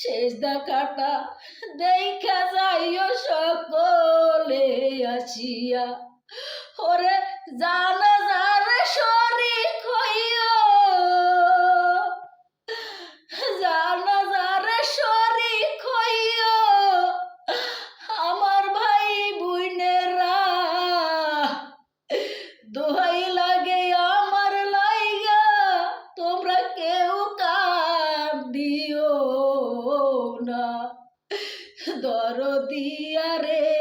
শেষ দেখাটা দেখা যাইও সকলে আসিয়া, ওরে জানাজার শরীক হইও, জানাজার শরীক হইও আমার ভাই বোনেরা, দোহাই লাগে আমার লাইগা তোমরা কেউ কাঁদিও না, দরদিয়া রে